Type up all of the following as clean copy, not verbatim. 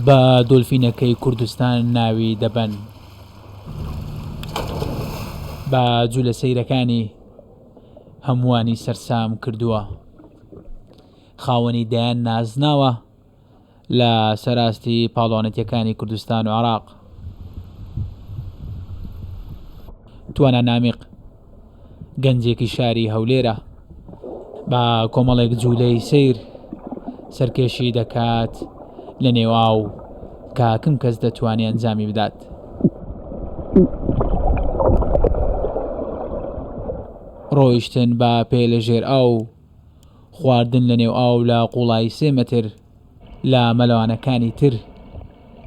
بە دۆلفینەکەی کوردستان ناوی دەبەن. بە جوولە سەیرەکانی هەمووانی سەرسام کردووە. خاوەنی دایان نازناوە لە سەراستی پاڵۆنەتیەکانی کوردستان و عێراق. توانە نامیق گەنجێکی شاری هەولێرە بە کۆمەڵێک جوولەی سیر سەرکێشی دەکات لە نێواو کاکم کەس دەتوانێت ئەنجامی بدات. ڕۆیشتن بە پێ لە ژێر ئاو، خواردن لە نێو ئاو لە قوڵای 3 مەتر لە مەلەوانەکانی تر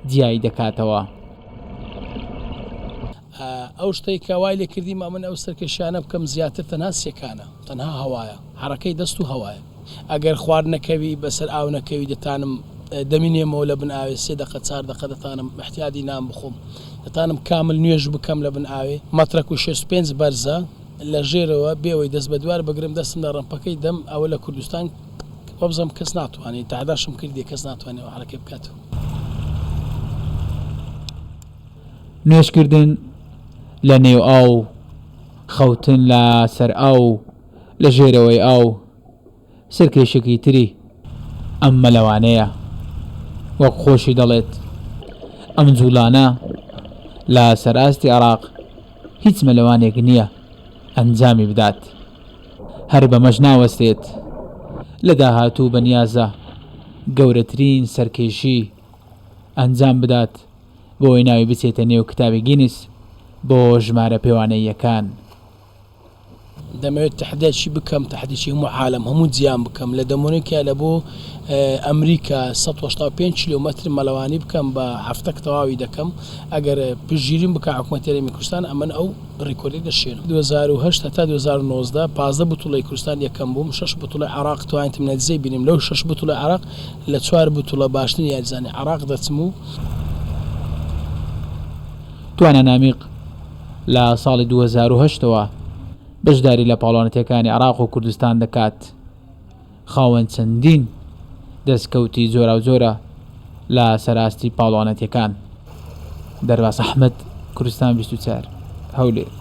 جیای دەکاتەوە. ئەو شتەی کەوای لێ کردیمە من ئەو سەرکەشیانە بکەم زیاتر تەنها سێکانە، تەنها هەوایە، حرەکەی دەست و هەوایە. ئەگەر خوارد نەکەوی بەسەر ئاو نەکەوی دەتانم دەمینێمەوە لە بن ئاوێ 3 دقە 4 دقە دەتانم احتیاجی نام بخۆم، دەتانم کامل نوێژ بکەم لە بن ئاوێ. مەترەک و 65 بەرزە لە ژێرەوە بێەوەی دەست بە دوار بگرم دەستم لە ڕەمپەکەی دەم ئەوە لە کوردستان وەبزەم کەس ناتوانێت تەعداشم کردی کەس ناتوانێت حرەکە بکاتەوە. نوێشکردن لە نێو ئاو، خەوتن لە سەر ئاو لە ژێرەوەی ئاو سەرکێشێکی تری ئەم مەلەوانەیە. وەک خۆشی دەڵێت ئەم جوولانە لە سەراستی عێراق هیچ مەلەوانێک نییە ئەنجامی بدات. هەر بەمەش ناوەستێت لە داهاتوو بەنیازە گەورەترین سەرکێشی ئەنجام بدات بۆی ناوی بچێتە نێو کتابی گینس بۆ ژمارە پێوانەیەکان. دەمەوێت تەحدیدی بکەم، تەحدیدی هەموو عالم هەموو جیان بکەم لە دەمونێکە لە بۆ ئەمریکا 185 کیلۆمەتر مەلەوانی بکەم بە هەفتە تەواوی دەکەم. ئەگەر پشگیریم بکە حکوومەتی هەرێمی کوردستان ئەمن ئەو ڕێکۆردی دەشێنم. 2008 تا 2019 15 بوتوڵەی کوردستان یەکەم بووم، 6 بوتوڵەی عێراق توانیتم نەتیجەی بینیم. لەو 6 بوتوڵەی عێراق لە 4 بوتوڵە باشترین یاریزانی عێراق دەچم و توانە نامیق لە ساڵی 2008ەوە بەشداری لە پاڵۆنەتیەکانی عێراق و کوردستان دەکات. خاوەن چەندین دەستکەوتی جۆرا و جۆرە لە سەراستی پاڵۆنەتیەکان. دەرباس ئەحمەد، کوردستان 24 هەولێر.